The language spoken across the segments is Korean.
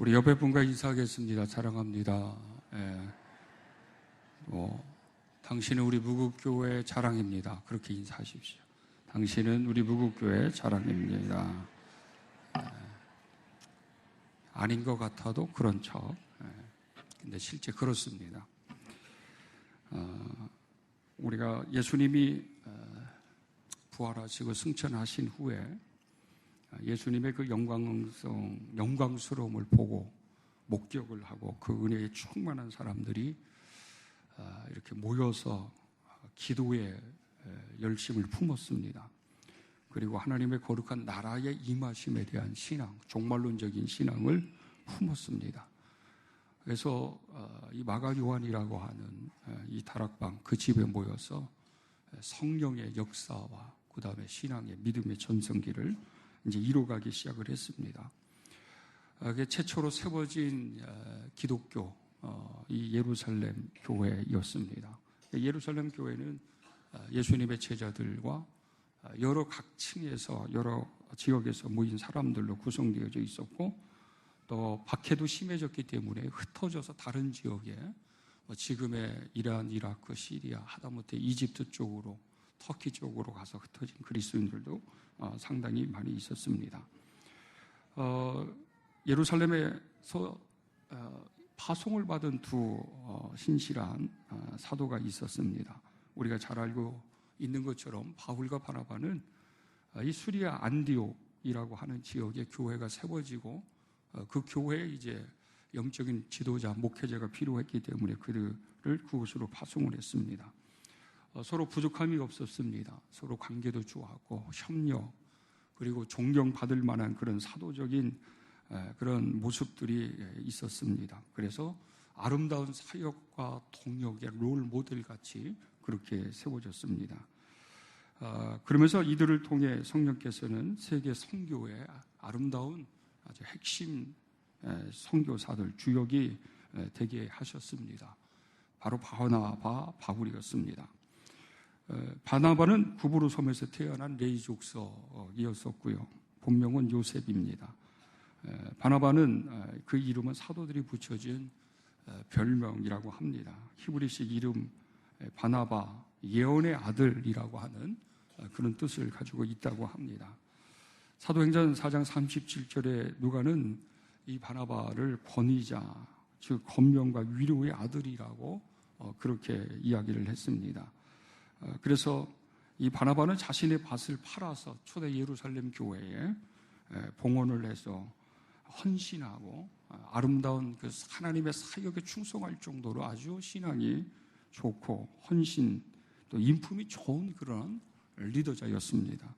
우리 옆에 분과 인사하겠습니다. 사랑합니다. 당신은 우리 무국교회의 자랑입니다. 그렇게 인사하십시오. 당신은 우리 무국교회의 자랑입니다. 아닌 것 같아도 그런 척. 근데 실제 그렇습니다. 우리가 예수님이 부활하시고 승천하신 후에 예수님의 그 영광스러움을 보고 목격을 하고 그 은혜에 충만한 사람들이 이렇게 모여서 기도에 열심을 품었습니다. 그리고 하나님의 거룩한 나라의 임하심에 대한 신앙, 종말론적인 신앙을 품었습니다. 그래서 이 마가 요한이라고 하는 이 다락방 그 집에 모여서 성령의 역사와 그 다음에 신앙의 믿음의 전성기를 이제 이뤄가기 시작을 했습니다. 그게 최초로 세워진 기독교 이 예루살렘 교회였습니다. 예루살렘 교회는 예수님의 제자들과 여러 각층에서 여러 지역에서 모인 사람들로 구성되어져 있었고 또 박해도 심해졌기 때문에 흩어져서 다른 지역에 지금의 이란, 이라크, 시리아, 하다못해 이집트 쪽으로 터키 쪽으로 가서 흩어진 그리스도인들도 상당히 많이 있었습니다. 예루살렘에서 파송을 받은 두 신실한 사도가 있었습니다. 우리가 잘 알고 있는 것처럼 바울과 바나바는 이 수리아 안디옥이라고 하는 지역에 교회가 세워지고 그 교회에 이제 영적인 지도자, 목회자가 필요했기 때문에 그들을 그곳으로 파송을 했습니다. 서로 부족함이 없었습니다. 서로 관계도 좋았고 협력 그리고 존경받을 만한 그런 사도적인 그런 모습들이 있었습니다. 그래서 아름다운 사역과 동역의 롤 모델같이 그렇게 세워졌습니다. 그러면서 이들을 통해 성령께서는 세계 선교의 아름다운 아주 핵심 선교사들 주역이 되게 하셨습니다. 바로 바나바, 바울이었습니다. 바나바는 구브로 섬에서 태어난 레위 족속이었었고요. 본명은 요셉입니다. 바나바는 그 이름은 사도들이 붙여진 별명이라고 합니다. 히브리식 이름 바나바, 예언의 아들이라고 하는 그런 뜻을 가지고 있다고 합니다. 사도행전 4장 37절에 누가는 이 바나바를 권위자, 즉 권명과 위로의 아들이라고 그렇게 이야기를 했습니다. 그래서 이 바나바는 자신의 밭을 팔아서 초대 예루살렘 교회에 봉헌을 해서 헌신하고 아름다운 그 하나님의 사역에 충성할 정도로 아주 신앙이 좋고 헌신 또 인품이 좋은 그런 리더자였습니다.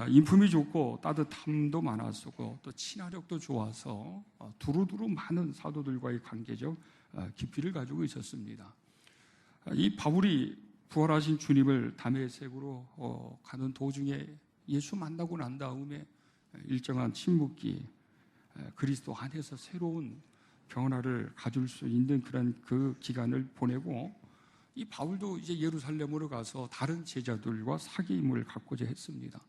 인품이 좋고 따뜻함도 많았고 또 친화력도 좋아서 두루두루 많은 사도들과의 관계적 깊이를 가지고 있었습니다. 이 바울이 부활하신 주님을 다메섹으로 가는 도중에 예수 만나고 난 다음에 일정한 침묵기, 그리스도 안에서 새로운 변화를 가질 수 있는 그런 그 기간을 보내고 이 바울도 이제 예루살렘으로 가서 다른 제자들과 사귐을 갖고자 했습니다.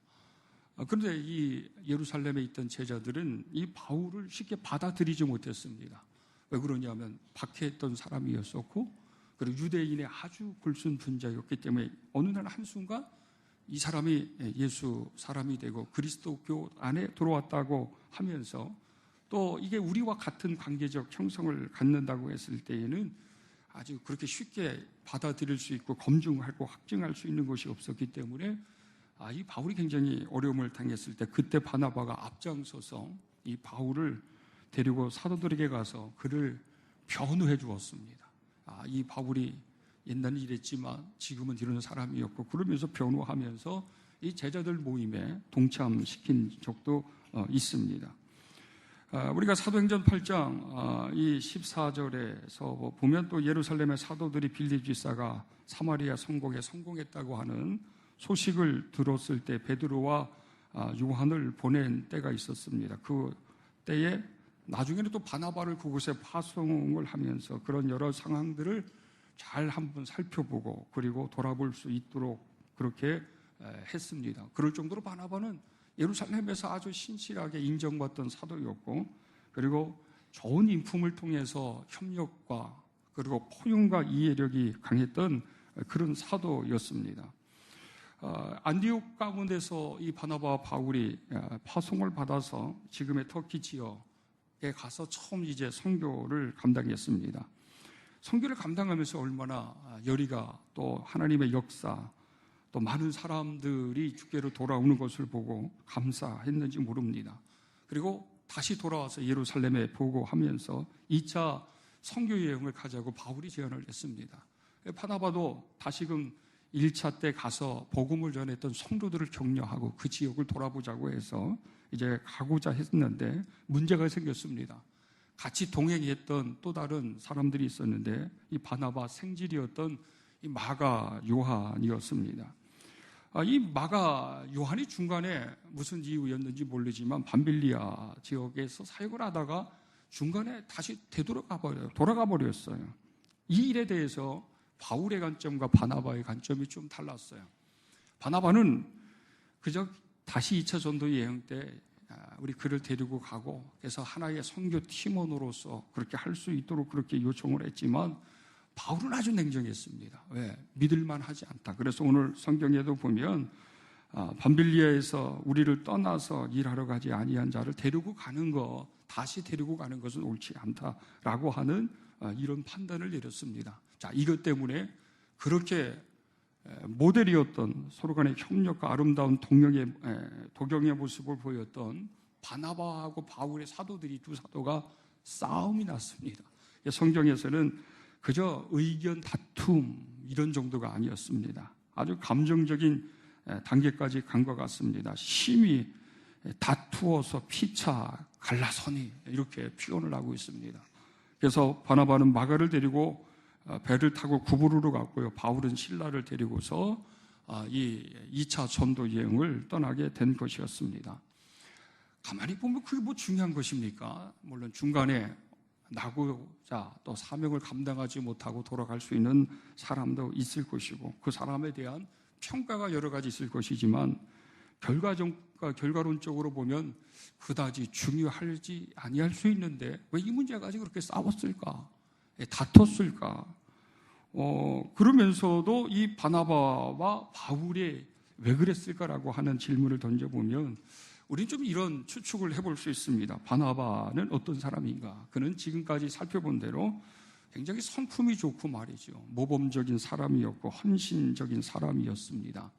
그런데 이 예루살렘에 있던 제자들은 이 바울을 쉽게 받아들이지 못했습니다. 왜 그러냐면 박해했던 사람이었었고 그리고 유대인의 아주 굴순 분자였기 때문에 어느 날 한순간 이 사람이 예수 사람이 되고 그리스도교 안에 들어왔다고 하면서 또 이게 우리와 같은 관계적 형성을 갖는다고 했을 때에는 아주 그렇게 쉽게 받아들일 수 있고 검증하고 확증할 수 있는 것이 없었기 때문에 이 바울이 굉장히 어려움을 당했을 때 그때 바나바가 앞장서서 이 바울을 데리고 사도들에게 가서 그를 변호해 주었습니다. 이 바울이 옛날에 이랬지만 지금은 이런 사람이었고 그러면서 변호하면서 이 제자들 모임에 동참시킨 적도 있습니다. 우리가 사도행전 8장 이 14절에서 보면 또 예루살렘의 사도들이 빌립 지사가 사마리아 성공에 성공했다고 하는 소식을 들었을 때 베드로와 요한을 보낸 때가 있었습니다. 그 때에 나중에는 또 바나바를 그곳에 파송을 하면서 그런 여러 상황들을 잘 한번 살펴보고 그리고 돌아볼 수 있도록 그렇게 했습니다. 그럴 정도로 바나바는 예루살렘에서 아주 신실하게 인정받던 사도였고 그리고 좋은 인품을 통해서 협력과 그리고 포용과 이해력이 강했던 그런 사도였습니다. 안디옥 가운데서 이 바나바와 바울이 파송을 받아서 지금의 터키 지역에 가서 처음 이제 선교를 감당했습니다. 선교를 감당하면서 얼마나 열의가 또 하나님의 역사 또 많은 사람들이 주께로 돌아오는 것을 보고 감사했는지 모릅니다. 그리고 다시 돌아와서 예루살렘에 보고하면서 2차 선교 여행을 가자고 바울이 제안을 했습니다. 바나바도 다시금 1차 때 가서 복음을 전했던 성도들을 격려하고 그 지역을 돌아보자고 해서 이제 가고자 했는데 문제가 생겼습니다. 같이 동행했던 또 다른 사람들이 있었는데 이 바나바 생질이었던 이 마가 요한이었습니다. 이 마가 요한이 중간에 무슨 이유였는지 모르지만 밤빌리아 지역에서 사역을 하다가 중간에 다시 돌아가 버렸어요. 이 일에 대해서 바울의 관점과 바나바의 관점이 좀 달랐어요. 바나바는 그저 다시 2차 전도 여행 때 우리 그를 데리고 가고 그래서 하나의 선교 팀원으로서 그렇게 할 수 있도록 그렇게 요청을 했지만 바울은 아주 냉정했습니다. 왜? 믿을만 하지 않다. 그래서 오늘 성경에도 보면 밤빌리아에서 우리를 떠나서 일하러 가지 아니한 자를 데리고 가는 것, 다시 데리고 가는 것은 옳지 않다라고 하는 이런 판단을 내렸습니다. 자, 이것 때문에 그렇게 모델이었던 서로 간의 협력과 아름다운 도경의 모습을 보였던 바나바하고 바울의 사도들이 두 사도가 싸움이 났습니다. 성경에서는 그저 의견 다툼 이런 정도가 아니었습니다. 아주 감정적인 단계까지 간 것 같습니다. 심히 다투어서 피차 갈라서니 이렇게 표현을 하고 있습니다. 그래서 바나바는 마가를 데리고 배를 타고 구브로로 갔고요. 바울은 실라를 데리고서 이 2차 전도 여행을 떠나게 된 것이었습니다. 가만히 보면 그게 뭐 중요한 것입니까? 물론 중간에 나고자 또 사명을 감당하지 못하고 돌아갈 수 있는 사람도 있을 것이고 그 사람에 대한 평가가 여러 가지 있을 것이지만 결과론적으로 보면 그다지 중요하지 아니할 수 있는데 왜 이 문제 가지고 그렇게 싸웠을까? 다퉜을까? 그러면서도 이 바나바와 바울이 왜 그랬을까라고 하는 질문을 던져보면 우리는 좀 이런 추측을 해볼 수 있습니다. 바나바는 어떤 사람인가? 그는 지금까지 살펴본 대로 굉장히 성품이 좋고 말이죠. 모범적인 사람이었고 헌신적인 사람이었습니다.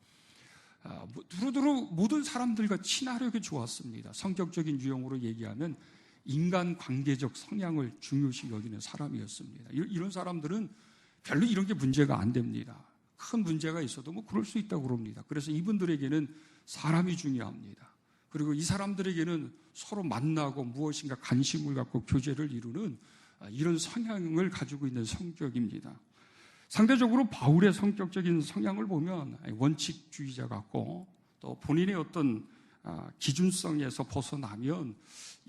두루두루 모든 사람들과 친화력이 좋았습니다. 성격적인 유형으로 얘기하면 인간관계적 성향을 중요시 여기는 사람이었습니다. 이런 사람들은 별로 이런 게 문제가 안 됩니다. 큰 문제가 있어도 뭐 그럴 수 있다고 그럽니다. 그래서 이분들에게는 사람이 중요합니다. 그리고 이 사람들에게는 서로 만나고 무엇인가 관심을 갖고 교제를 이루는 이런 성향을 가지고 있는 성격입니다. 상대적으로 바울의 성격적인 성향을 보면 원칙주의자 같고 또 본인의 어떤 기준성에서 벗어나면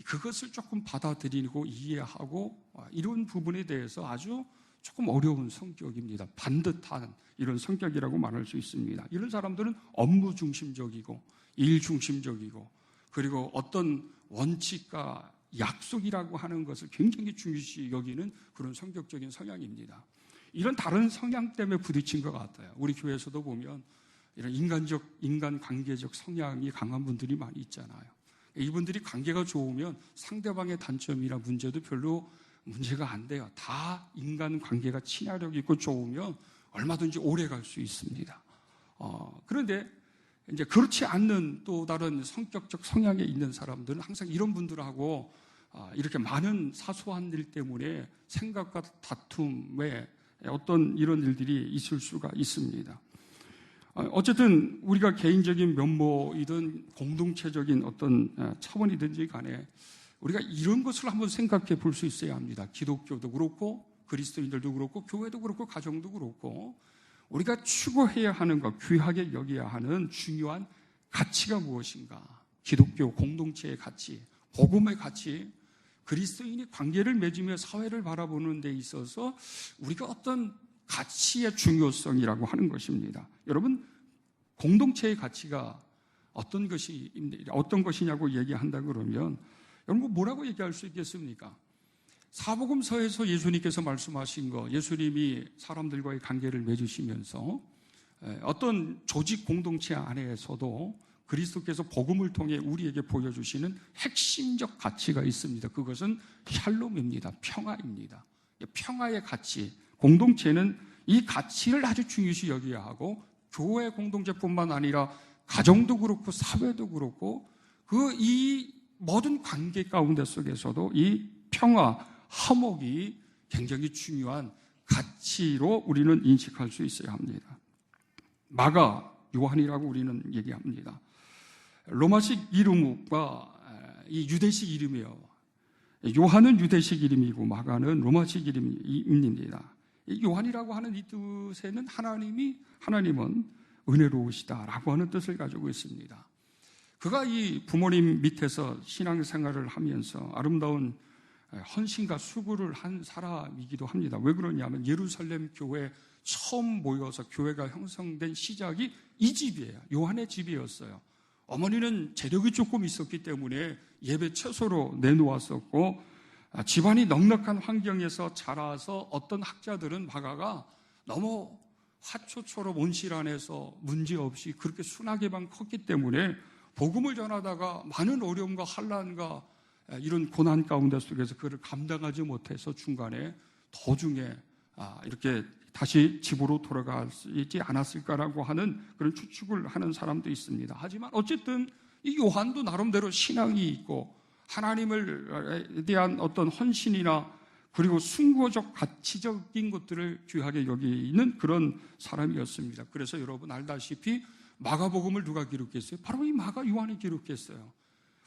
그것을 조금 받아들이고 이해하고 이런 부분에 대해서 아주 조금 어려운 성격입니다. 반듯한 이런 성격이라고 말할 수 있습니다. 이런 사람들은 업무 중심적이고 일 중심적이고 그리고 어떤 원칙과 약속이라고 하는 것을 굉장히 중요시 여기는 그런 성격적인 성향입니다. 이런 다른 성향 때문에 부딪힌 것 같아요. 우리 교회에서도 보면 이런 인간관계적 성향이 강한 분들이 많이 있잖아요. 이분들이 관계가 좋으면 상대방의 단점이나 문제도 별로 문제가 안 돼요. 다 인간관계가 친화력 있고 좋으면 얼마든지 오래 갈 수 있습니다. 그런데 이제 그렇지 않는 또 다른 성격적 성향에 있는 사람들은 항상 이런 분들하고 이렇게 많은 사소한 일 때문에 생각과 다툼에 어떤 이런 일들이 있을 수가 있습니다. 어쨌든 우리가 개인적인 면모이든 공동체적인 어떤 차원이든지 간에 우리가 이런 것을 한번 생각해 볼 수 있어야 합니다. 기독교도 그렇고 그리스도인들도 그렇고 교회도 그렇고 가정도 그렇고 우리가 추구해야 하는 것, 귀하게 여겨야 하는 중요한 가치가 무엇인가? 기독교 공동체의 가치, 복음의 가치, 그리스도인이 관계를 맺으며 사회를 바라보는 데 있어서 우리가 어떤 가치의 중요성이라고 하는 것입니다. 여러분, 공동체의 가치가 어떤 것이냐고 얘기한다 그러면 여러분 뭐라고 얘기할 수 있겠습니까? 사복음서에서 예수님께서 말씀하신 거, 예수님이 사람들과의 관계를 맺으시면서 어떤 조직 공동체 안에서도 그리스도께서 복음을 통해 우리에게 보여주시는 핵심적 가치가 있습니다. 그것은 샬롬입니다. 평화입니다. 평화의 가치, 공동체는 이 가치를 아주 중요시 여겨야 하고 교회 공동체뿐만 아니라 가정도 그렇고 사회도 그렇고 이 모든 관계 가운데 속에서도 이 평화, 화목이 굉장히 중요한 가치로 우리는 인식할 수 있어야 합니다. 마가 요한이라고 우리는 얘기합니다. 로마식 이름과 이 유대식 이름이에요. 요한은 유대식 이름이고 마가는 로마식 이름입니다. 요한이라고 하는 이 뜻에는 하나님은 은혜로우시다라고 하는 뜻을 가지고 있습니다. 그가 이 부모님 밑에서 신앙생활을 하면서 아름다운 헌신과 수고를 한 사람이기도 합니다. 왜 그러냐면 예루살렘 교회 처음 모여서 교회가 형성된 시작이 이 집이에요. 요한의 집이었어요. 어머니는 재력이 조금 있었기 때문에 예배 최소로 내놓았었고 집안이 넉넉한 환경에서 자라서 어떤 학자들은 마가가 너무 화초처럼 온실 안에서 문제없이 그렇게 순하게만 컸기 때문에 복음을 전하다가 많은 어려움과 환난과 이런 고난 가운데 속에서 그를 감당하지 못해서 중간에 도중에 이렇게 다시 집으로 돌아가지 않았을까라고 하는 그런 추측을 하는 사람도 있습니다. 하지만 어쨌든 이 요한도 나름대로 신앙이 있고 하나님을 대한 어떤 헌신이나 그리고 순고적 가치적인 것들을 귀하게 여기는 그런 사람이었습니다. 그래서 여러분 알다시피 마가복음을 누가 기록했어요? 바로 이 마가 요한이 기록했어요.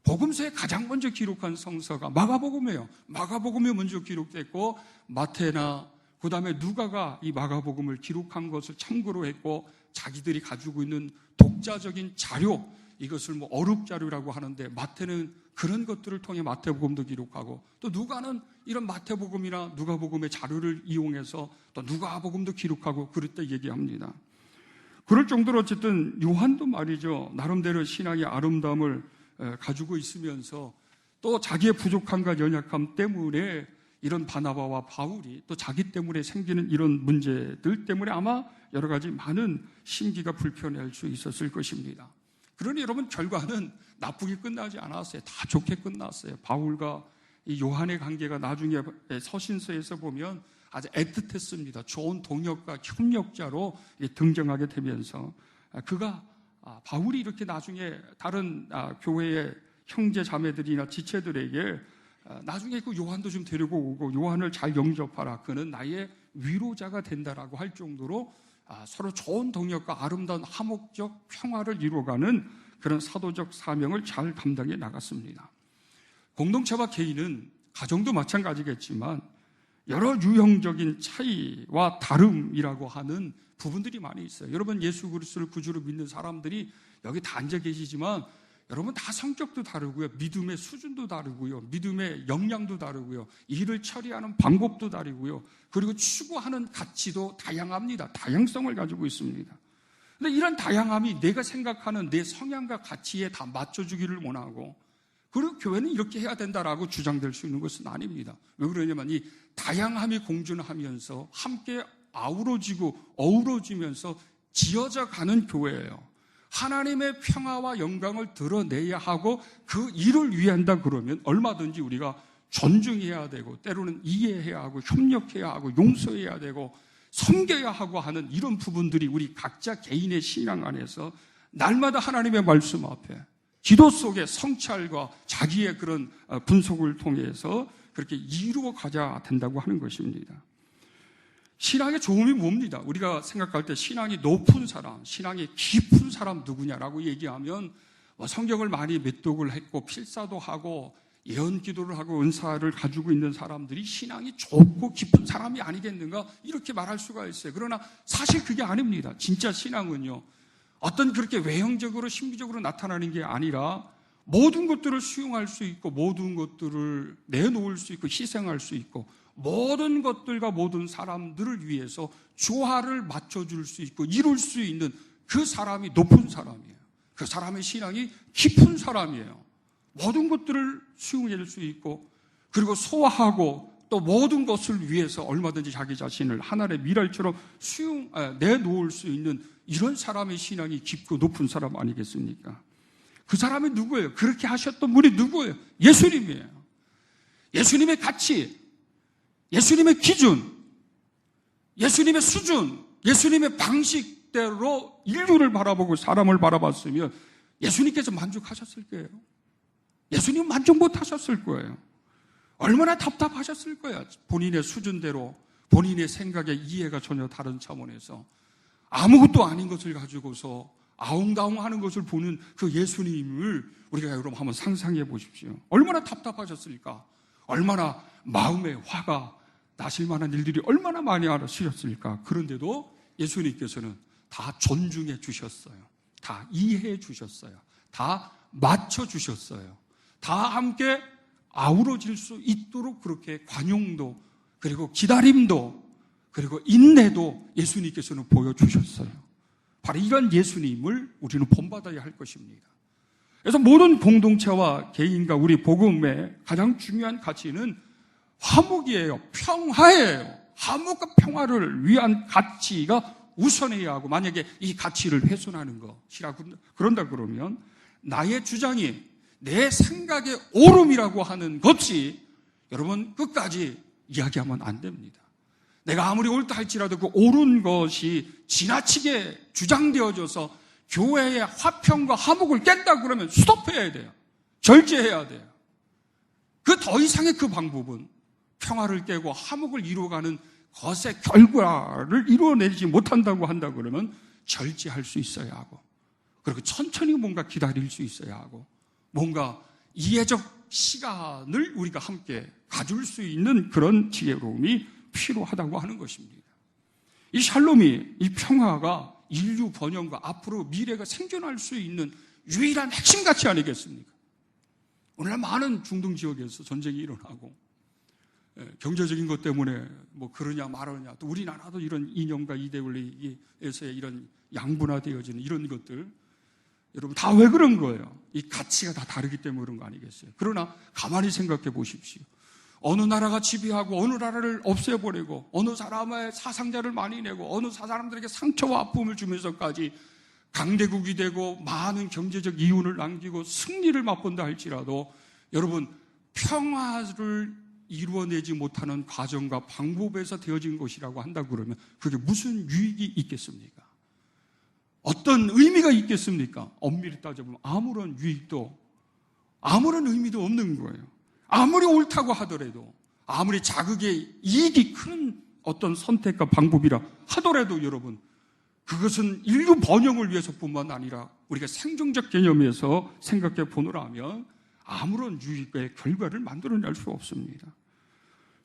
복음서에 가장 먼저 기록한 성서가 마가복음이에요. 마가복음이 먼저 기록됐고 마태나 그 다음에 누가가 이 마가복음을 기록한 것을 참고로 했고 자기들이 가지고 있는 독자적인 자료, 이것을 어록자료라고 하는데 마태는 그런 것들을 통해 마태복음도 기록하고 또 누가는 이런 마태복음이나 누가복음의 자료를 이용해서 또 누가복음도 기록하고 그랬다 얘기합니다. 그럴 정도로 어쨌든 요한도 말이죠. 나름대로 신앙의 아름다움을 가지고 있으면서 또 자기의 부족함과 연약함 때문에 이런 바나바와 바울이 또 자기 때문에 생기는 이런 문제들 때문에 아마 여러 가지 많은 심기가 불편할 수 있었을 것입니다. 그러니 여러분 결과는 나쁘게 끝나지 않았어요. 다 좋게 끝났어요. 바울과 이 요한의 관계가 나중에 서신서에서 보면 아주 애틋했습니다. 좋은 동역과 협력자로 등장하게 되면서 바울이 이렇게 나중에 다른 교회의 형제 자매들이나 지체들에게 나중에 그 요한도 좀 데리고 오고 요한을 잘 영접하라. 그는 나의 위로자가 된다라고 할 정도로 서로 좋은 동역과 아름다운 화목적 평화를 이루어가는 그런 사도적 사명을 잘 감당해 나갔습니다. 공동체와 개인은 가정도 마찬가지겠지만 여러 유형적인 차이와 다름이라고 하는 부분들이 많이 있어요. 여러분 예수 그리스도를 구주로 믿는 사람들이 여기 다 앉아 계시지만 여러분 다 성격도 다르고요. 믿음의 수준도 다르고요. 믿음의 역량도 다르고요. 일을 처리하는 방법도 다르고요. 그리고 추구하는 가치도 다양합니다. 다양성을 가지고 있습니다. 그런데 이런 다양함이 내가 생각하는 내 성향과 가치에 다 맞춰주기를 원하고 그리고 교회는 이렇게 해야 된다라고 주장될 수 있는 것은 아닙니다. 왜 그러냐면 이 다양함이 공존하면서 함께 아우러지고 어우러지면서 지어져 가는 교회예요. 하나님의 평화와 영광을 드러내야 하고 그 일을 위한다 그러면 얼마든지 우리가 존중해야 되고 때로는 이해해야 하고 협력해야 하고 용서해야 되고 섬겨야 하고 하는 이런 부분들이 우리 각자 개인의 신앙 안에서 날마다 하나님의 말씀 앞에 기도 속에 성찰과 자기의 그런 분석을 통해서 그렇게 이루어 가야 된다고 하는 것입니다. 신앙의 좋음이 뭡니다? 우리가 생각할 때 신앙이 높은 사람, 신앙이 깊은 사람 누구냐라고 얘기하면 성경을 많이 med독을 했고 필사도 하고 예언 기도를 하고 은사를 가지고 있는 사람들이 신앙이 좋고 깊은 사람이 아니겠는가 이렇게 말할 수가 있어요. 그러나 사실 그게 아닙니다. 진짜 신앙은요. 어떤 그렇게 외형적으로 신비적으로 나타나는 게 아니라 모든 것들을 수용할 수 있고 모든 것들을 내놓을 수 있고 희생할 수 있고 모든 것들과 모든 사람들을 위해서 조화를 맞춰줄 수 있고 이룰 수 있는 그 사람이 높은 사람이에요. 그 사람의 신앙이 깊은 사람이에요. 모든 것들을 수용해 줄 수 있고, 그리고 소화하고 또 모든 것을 위해서 얼마든지 자기 자신을 하늘의 미랄처럼 내놓을 수 있는 이런 사람의 신앙이 깊고 높은 사람 아니겠습니까? 그 사람이 누구예요? 그렇게 하셨던 분이 누구예요? 예수님이에요. 예수님의 가치, 예수님의 기준, 예수님의 수준, 예수님의 방식대로 인류를 바라보고 사람을 바라봤으면 예수님께서 만족하셨을 거예요. 예수님 만족 못하셨을 거예요. 얼마나 답답하셨을 거예요. 본인의 수준대로, 본인의 생각의 이해가 전혀 다른 차원에서 아무것도 아닌 것을 가지고서 아웅다웅하는 것을 보는 그 예수님을 우리가 여러분 한번 상상해 보십시오. 얼마나 답답하셨을까? 얼마나 마음에 화가 나실 만한 일들이 얼마나 많이 알으셨을까? 그런데도 예수님께서는 다 존중해 주셨어요. 다 이해해 주셨어요. 다 맞춰 주셨어요. 다 함께 아우러질 수 있도록 그렇게 관용도, 그리고 기다림도, 그리고 인내도 예수님께서는 보여주셨어요. 바로 이런 예수님을 우리는 본받아야 할 것입니다. 그래서 모든 공동체와 개인과 우리 복음의 가장 중요한 가치는 화목이에요. 평화예요. 화목과 평화를 위한 가치가 우선해야 하고, 만약에 이 가치를 훼손하는 것이라고 그런다 그러면 나의 주장이 내 생각의 옳음이라고 하는 것이 여러분 끝까지 이야기하면 안 됩니다. 내가 아무리 옳다 할지라도 그 옳은 것이 지나치게 주장되어져서 교회의 화평과 화목을 깬다 그러면 스톱해야 돼요. 절제해야 돼요. 그 더 이상의 그 방법은 평화를 깨고 화목을 이루어가는 것의 결과를 이루어내지 못한다고 한다 그러면 절제할 수 있어야 하고, 그리고 천천히 뭔가 기다릴 수 있어야 하고, 뭔가 이해적 시간을 우리가 함께 가질 수 있는 그런 지혜로움이 필요하다고 하는 것입니다. 이 샬롬이, 이 평화가 인류 번영과 앞으로 미래가 생존할 수 있는 유일한 핵심 가치 아니겠습니까? 오늘날 많은 중동 지역에서 전쟁이 일어나고 경제적인 것 때문에 뭐 그러냐 말하냐, 또 우리나라도 이런 이념과 이데올로기에서의 이런 양분화되어지는 이런 것들, 여러분 다 왜 그런 거예요? 이 가치가 다 다르기 때문에 그런 거 아니겠어요? 그러나 가만히 생각해 보십시오. 어느 나라가 지배하고 어느 나라를 없애버리고 어느 사람의 사상자를 많이 내고 어느 사람들에게 상처와 아픔을 주면서까지 강대국이 되고 많은 경제적 이윤을 남기고 승리를 맛본다 할지라도 여러분 평화를 이루어내지 못하는 과정과 방법에서 되어진 것이라고 한다 그러면 그게 무슨 유익이 있겠습니까? 어떤 의미가 있겠습니까? 엄밀히 따져보면 아무런 유익도 아무런 의미도 없는 거예요. 아무리 옳다고 하더라도, 아무리 자극의 이익이 큰 어떤 선택과 방법이라 하더라도 여러분 그것은 인류 번영을 위해서뿐만 아니라 우리가 생존적 개념에서 생각해 보노라면 아무런 유익의 결과를 만들어낼 수 없습니다.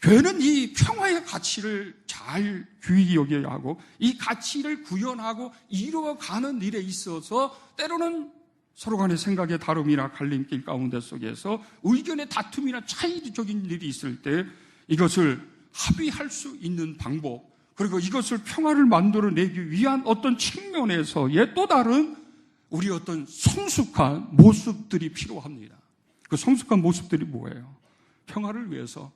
교회는 이 평화의 가치를 잘 귀히 여겨야 하고 이 가치를 구현하고 이루어가는 일에 있어서 때로는 서로 간의 생각의 다름이나 갈림길 가운데 속에서 의견의 다툼이나 차이적인 일이 있을 때 이것을 합의할 수 있는 방법, 그리고 이것을 평화를 만들어내기 위한 어떤 측면에서의 또 다른 우리 어떤 성숙한 모습들이 필요합니다. 그 성숙한 모습들이 뭐예요? 평화를 위해서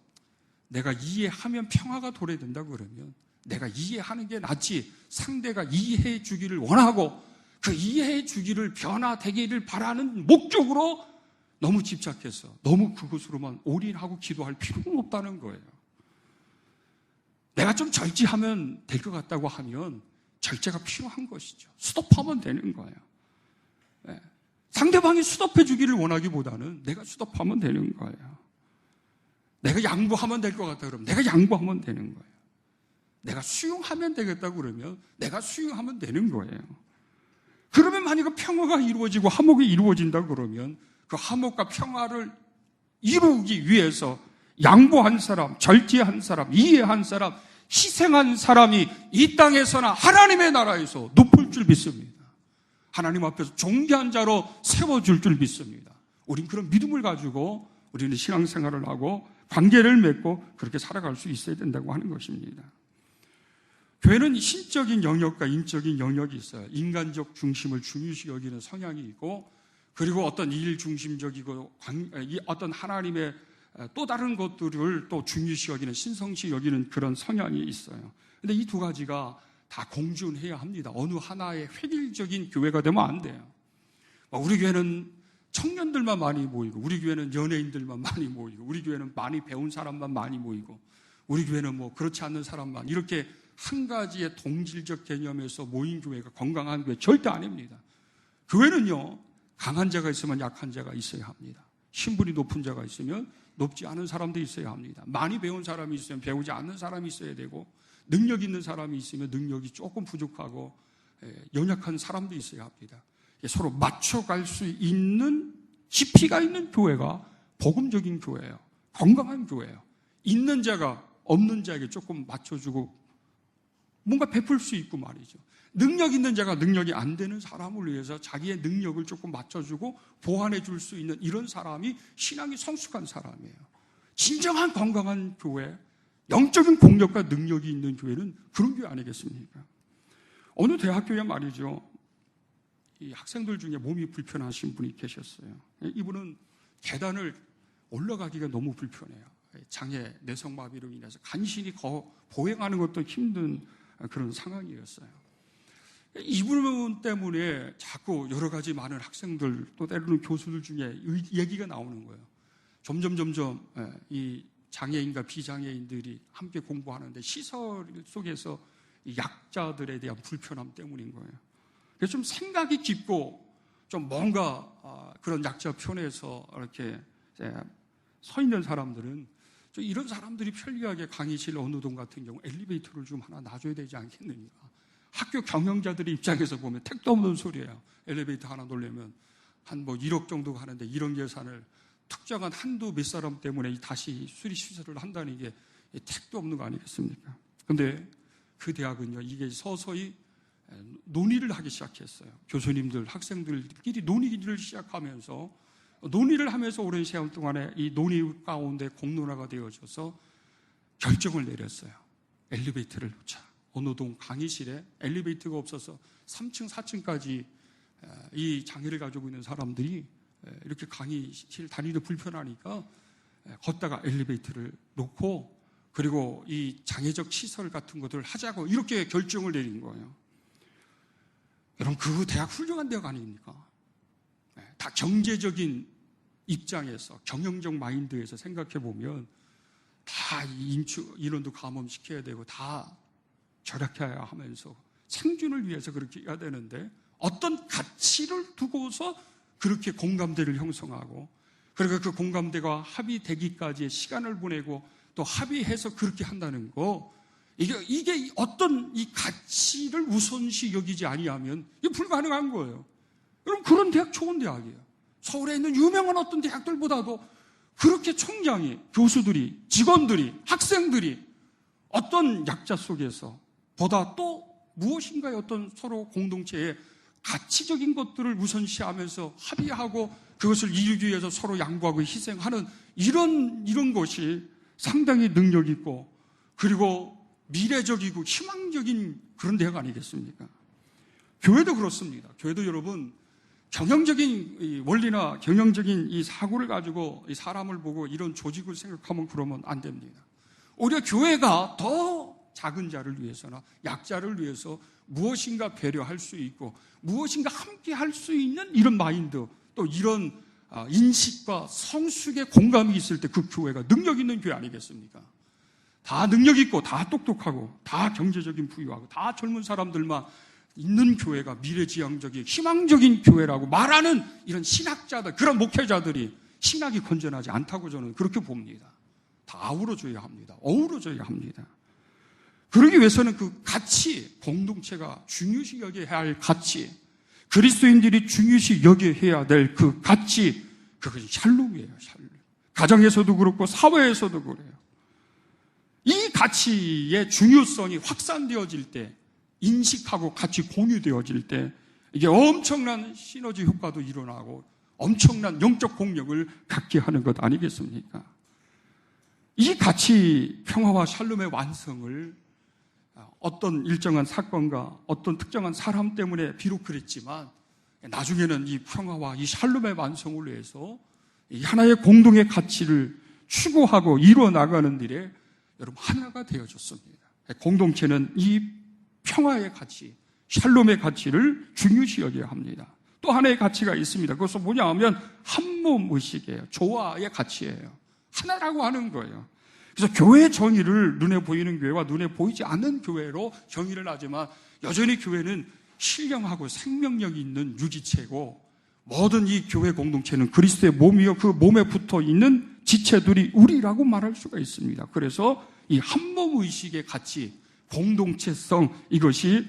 내가 이해하면 평화가 도래된다고 그러면 내가 이해하는 게 낫지, 상대가 이해해 주기를 원하고 그 이해해 주기를 변화되기를 바라는 목적으로 너무 집착해서 너무 그것으로만 올인하고 기도할 필요는 없다는 거예요. 내가 좀 절제하면 될 것 같다고 하면 절제가 필요한 것이죠. 스톱하면 되는 거예요. 네. 상대방이 스톱해 주기를 원하기보다는 내가 스톱하면 되는 거예요. 내가 양보하면 될 것 같다 그러면 내가 양보하면 되는 거예요. 내가 수용하면 되겠다고 그러면 내가 수용하면 되는 거예요. 그러면 만약에 평화가 이루어지고 화목이 이루어진다 그러면 그 화목과 평화를 이루기 위해서 양보한 사람, 절제한 사람, 이해한 사람, 희생한 사람이 이 땅에서나 하나님의 나라에서 높을 줄 믿습니다. 하나님 앞에서 존귀한 자로 세워줄 줄 믿습니다. 우린 그런 믿음을 가지고 우리는 신앙생활을 하고 관계를 맺고 그렇게 살아갈 수 있어야 된다고 하는 것입니다. 교회는 신적인 영역과 인적인 영역이 있어요. 인간적 중심을 중요시 여기는 성향이 있고, 그리고 어떤 일 중심적이고 어떤 하나님의 또 다른 것들을 또 중요시 여기는, 신성시 여기는 그런 성향이 있어요. 근데 이 두 가지가 다 공존해야 합니다. 어느 하나의 획일적인 교회가 되면 안 돼요. 우리 교회는 청년들만 많이 모이고, 우리 교회는 연예인들만 많이 모이고, 우리 교회는 많이 배운 사람만 많이 모이고, 우리 교회는 뭐 그렇지 않는 사람만, 이렇게 한 가지의 동질적 개념에서 모인 교회가 건강한 교회 절대 아닙니다. 교회는요, 강한 자가 있으면 약한 자가 있어야 합니다. 신분이 높은 자가 있으면 높지 않은 사람도 있어야 합니다. 많이 배운 사람이 있으면 배우지 않는 사람이 있어야 되고, 능력 있는 사람이 있으면 능력이 조금 부족하고 연약한 사람도 있어야 합니다. 서로 맞춰갈 수 있는 깊이가 있는 교회가 복음적인 교회예요. 건강한 교회예요. 있는 자가 없는 자에게 조금 맞춰주고 뭔가 베풀 수 있고 말이죠. 능력 있는 자가 능력이 안 되는 사람을 위해서 자기의 능력을 조금 맞춰주고 보완해 줄 수 있는 이런 사람이 신앙이 성숙한 사람이에요. 진정한 건강한 교회, 영적인 공력과 능력이 있는 교회는 그런 교회 아니겠습니까? 어느 대학교에 말이죠, 이 학생들 중에 몸이 불편하신 분이 계셨어요. 이분은 계단을 올라가기가 너무 불편해요. 장애, 내성마비로 인해서 간신히 보행하는 것도 힘든 그런 상황이었어요. 이분 때문에 자꾸 여러 가지 많은 학생들, 또 때로는 교수들 중에 얘기가 나오는 거예요. 점점 이 장애인과 비장애인들이 함께 공부하는데 시설 속에서 약자들에 대한 불편함 때문인 거예요. 그래서 좀 생각이 깊고 좀 뭔가 그런 약자 편에서 이렇게 서 있는 사람들은 이런 사람들이 편리하게 강의실 어느 동 같은 경우 엘리베이터를 좀 하나 놔줘야 되지 않겠는가. 학교 경영자들의 입장에서 보면 택도 없는 소리예요. 엘리베이터 하나 놓으려면 한 1억 정도 가는데 이런 예산을 특정한 한두 몇 사람 때문에 다시 수리 시설을 한다는 게 택도 없는 거 아니겠습니까? 그런데 그 대학은요, 이게 서서히 논의를 하기 시작했어요. 교수님들, 학생들끼리 논의를 시작하면서 논의를 하면서 오랜 시간 동안에 이 논의 가운데 공론화가 되어져서 결정을 내렸어요. 엘리베이터를 놓자. 어느 동 강의실에 엘리베이터가 없어서 3층, 4층까지 이 장애를 가지고 있는 사람들이 이렇게 강의실 다니기도 불편하니까 걷다가 엘리베이터를 놓고 그리고 이 장애적 시설 같은 것들을 하자고 이렇게 결정을 내린 거예요. 여러분, 그 대학 훌륭한 대학 아닙니까? 다 경제적인 입장에서, 경영적 마인드에서 생각해 보면 다 인원도 감염시켜야 되고 다 절약해야 하면서 생존을 위해서 그렇게 해야 되는데 어떤 가치를 두고서 그렇게 공감대를 형성하고 그러니까 그 공감대가 합의되기까지의 시간을 보내고 또 합의해서 그렇게 한다는 거, 이게 어떤 이 가치를 우선시 여기지 아니하면 이게 불가능한 거예요. 여러분, 그런 대학 좋은 대학이에요. 서울에 있는 유명한 어떤 대학들보다도 그렇게 총장이, 교수들이, 직원들이, 학생들이 어떤 약자 속에서 보다 또 무엇인가의 어떤 서로 공동체의 가치적인 것들을 우선시하면서 합의하고 그것을 이루기 위해서 서로 양보하고 희생하는 이런 것이 상당히 능력 있고 그리고 미래적이고 희망적인 그런 대학 아니겠습니까? 교회도 그렇습니다. 교회도 여러분, 경영적인 원리나 경영적인 이 사고를 가지고 이 사람을 보고 이런 조직을 생각하면 그러면 안 됩니다. 오히려 교회가 더 작은 자를 위해서나 약자를 위해서 무엇인가 배려할 수 있고 무엇인가 함께 할 수 있는 이런 마인드, 또 이런 인식과 성숙의 공감이 있을 때 그 교회가 능력 있는 교회 아니겠습니까? 다 능력 있고 다 똑똑하고 다 경제적인 부유하고 다 젊은 사람들만 있는 교회가 미래지향적인 희망적인 교회라고 말하는 이런 신학자들, 그런 목회자들이 신학이 건전하지 않다고 저는 그렇게 봅니다. 다 아우러져야 합니다. 어우러져야 합니다. 그러기 위해서는 그 가치, 공동체가 중요시 여겨야 할 가치, 그리스도인들이 중요시 여겨야 될 그 가치, 그것이 샬롬이에요. 샬롬. 가정에서도 그렇고 사회에서도 그래요. 이 가치의 중요성이 확산되어질 때, 인식하고 같이 공유되어질 때 이게 엄청난 시너지 효과도 일어나고 엄청난 영적 공력을 갖게 하는 것 아니겠습니까? 이 가치, 평화와 샬롬의 완성을 어떤 일정한 사건과 어떤 특정한 사람 때문에 비록 그랬지만 나중에는 이 평화와 이 샬롬의 완성을 위해서 이 하나의 공동의 가치를 추구하고 이루어 나가는 일에 여러분 하나가 되어졌습니다. 공동체는 이 평화의 가치, 샬롬의 가치를 중요시 여겨야 합니다. 또 하나의 가치가 있습니다. 그것은 뭐냐 하면 한몸 의식이에요. 조화의 가치예요. 하나라고 하는 거예요. 그래서 교회의 정의를 눈에 보이는 교회와 눈에 보이지 않는 교회로 정의를 하지만 여전히 교회는 신령하고 생명력이 있는 유지체고 모든 이 교회 공동체는 그리스도의 몸이요 그 몸에 붙어 있는 지체들이 우리라고 말할 수가 있습니다. 그래서 이 한몸 의식의 가치, 공동체성 이것이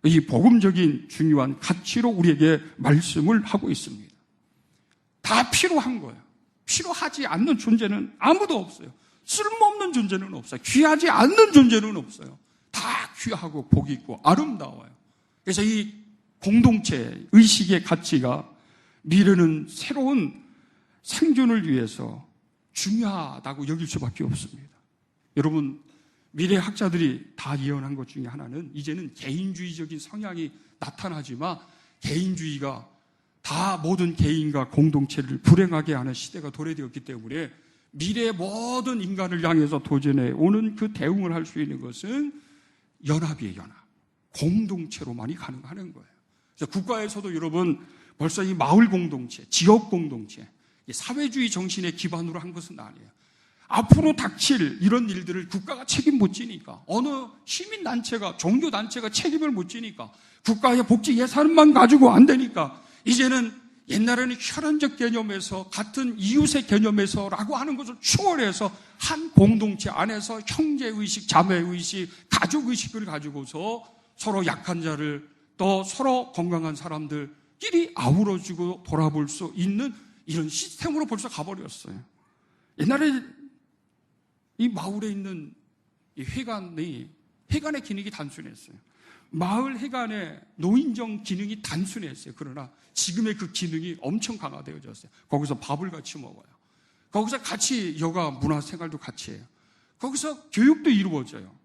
이 복음적인 중요한 가치로 우리에게 말씀을 하고 있습니다. 다 필요한 거예요. 필요하지 않는 존재는 아무도 없어요. 쓸모없는 존재는 없어요. 귀하지 않는 존재는 없어요. 다 귀하고 복 있고 아름다워요. 그래서 이 공동체 의식의 가치가 미래는 새로운 생존을 위해서 중요하다고 여길 수밖에 없습니다. 여러분, 미래학자들이 다 예언한 것 중에 하나는 이제는 개인주의적인 성향이 나타나지만 개인주의가 다 모든 개인과 공동체를 불행하게 하는 시대가 도래되었기 때문에 미래의 모든 인간을 향해서 도전해 오는 그 대응을 할 수 있는 것은 연합이에요, 연합. 공동체로만이 가능한 거예요. 그래서 국가에서도 여러분 벌써 이 마을 공동체, 지역 공동체, 사회주의 정신의 기반으로 한 것은 아니에요. 앞으로 닥칠 이런 일들을 국가가 책임 못 지니까 어느 시민단체가, 종교단체가 책임을 못 지니까 국가의 복지 예산만 가지고 안 되니까 이제는 옛날에는 혈연적 개념에서 같은 이웃의 개념에서라고 하는 것을 초월해서 한 공동체 안에서 형제의식, 자매의식, 가족의식을 가지고서 서로 약한 자를 또 서로 건강한 사람들끼리 아우러지고 돌아볼 수 있는 이런 시스템으로 벌써 가버렸어요. 옛날에 이 마을에 있는 이 회관의 기능이 단순했어요. 마을 회관의 노인정 기능이 단순했어요. 그러나 지금의 그 기능이 엄청 강화되어졌어요. 거기서 밥을 같이 먹어요. 거기서 같이 여가 문화생활도 같이 해요. 거기서 교육도 이루어져요.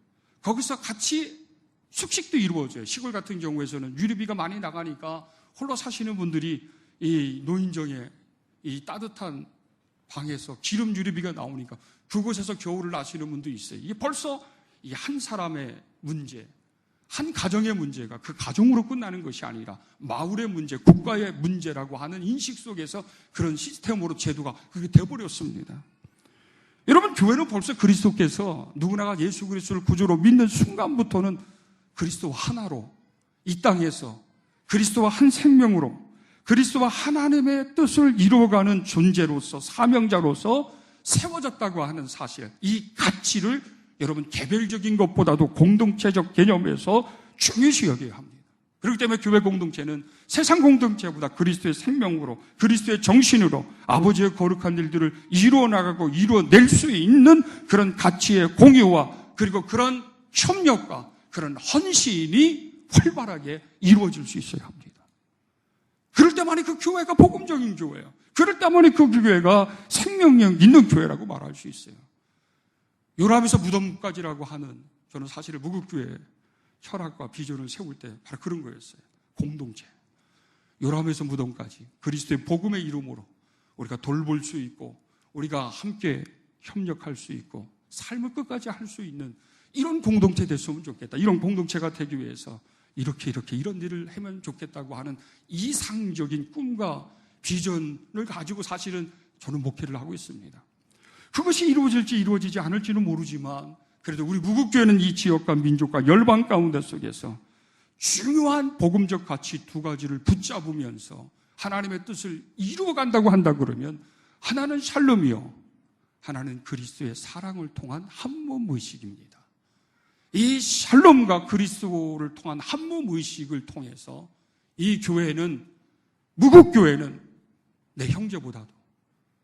거기서 같이 숙식도 이루어져요. 시골 같은 경우에서는 유류비가 많이 나가니까 홀로 사시는 분들이 이 노인정에 이 따뜻한 방에서 기름 유류비가 나오니까 그곳에서 겨울을 나시는 분도 있어요. 이게 벌써 이 한 사람의 문제, 한 가정의 문제가 그 가정으로 끝나는 것이 아니라 마을의 문제, 국가의 문제라고 하는 인식 속에서 그런 시스템으로 제도가 그게 돼버렸습니다. 여러분, 교회는 벌써 그리스도께서 누구나가 예수 그리스도를 구주로 믿는 순간부터는 그리스도와 하나로 이 땅에서 그리스도와 한 생명으로 그리스도와 하나님의 뜻을 이루어가는 존재로서 사명자로서 세워졌다고 하는 사실, 이 가치를 여러분 개별적인 것보다도 공동체적 개념에서 중요시 여겨야 합니다. 그렇기 때문에 교회 공동체는 세상 공동체보다 그리스도의 생명으로 그리스도의 정신으로 아버지의 거룩한 일들을 이루어 나가고 이루어낼 수 있는 그런 가치의 공유와 그리고 그런 협력과 그런 헌신이 활발하게 이루어질 수 있어야 합니다. 그럴 때만이 그 교회가 복음적인 교회예요. 그럴 때만이 그 교회가 생명력 있는 교회라고 말할 수 있어요. 요람에서 무덤까지라고 하는, 저는 사실 무국교회 철학과 비전을 세울 때 바로 그런 거였어요. 공동체. 요람에서 무덤까지 그리스도의 복음의 이름으로 우리가 돌볼 수 있고 우리가 함께 협력할 수 있고 삶을 끝까지 할 수 있는 이런 공동체 됐으면 좋겠다. 이런 공동체가 되기 위해서 이렇게 이런 일을 하면 좋겠다고 하는 이상적인 꿈과 비전을 가지고 사실은 저는 목회를 하고 있습니다. 그것이 이루어질지 이루어지지 않을지는 모르지만 그래도 우리 무국교회는 이 지역과 민족과 열방 가운데 속에서 중요한 복음적 가치 두 가지를 붙잡으면서 하나님의 뜻을 이루어간다고 한다 그러면 하나는 샬롬이요, 하나는 그리스도의 사랑을 통한 한몸 의식입니다. 이 샬롬과 그리스도를 통한 한몸 의식을 통해서 이 교회는, 무국교회는 내 형제보다도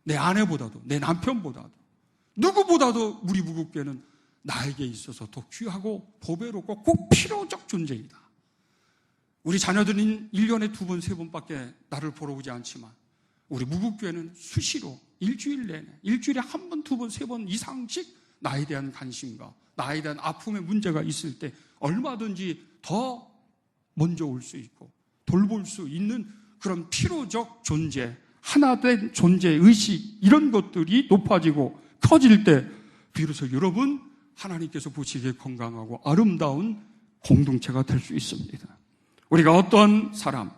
내 아내보다도 내 남편보다도 누구보다도 우리 무국교회는 나에게 있어서 더 귀하고 보배롭고 꼭 필요적 존재이다. 우리 자녀들은 1년에 2번, 3번밖에 나를 보러 오지 않지만 우리 무국교회는 수시로 일주일 내내, 일주일에 1번, 2번, 3번 이상씩 나에 대한 관심과 나에 대한 아픔의 문제가 있을 때 얼마든지 더 먼저 올 수 있고 돌볼 수 있는 그런 필요적 존재, 하나된 존재, 의식, 이런 것들이 높아지고 커질 때 비로소 여러분, 하나님께서 보시기에 건강하고 아름다운 공동체가 될 수 있습니다. 우리가 어떤 사람,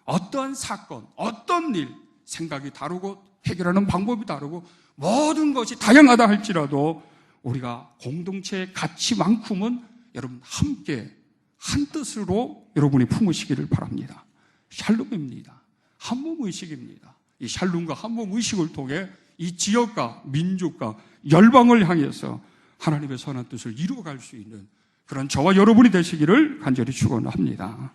어떤 사건, 어떤 일, 생각이 다르고 해결하는 방법이 다르고 모든 것이 다양하다 할지라도 우리가 공동체의 가치만큼은 여러분 함께 한 뜻으로 여러분이 품으시기를 바랍니다. 샬롬입니다. 한몸 의식입니다. 이 샬롬과 한몸 의식을 통해 이 지역과 민족과 열방을 향해서 하나님의 선한 뜻을 이루어갈 수 있는 그런 저와 여러분이 되시기를 간절히 축원합니다.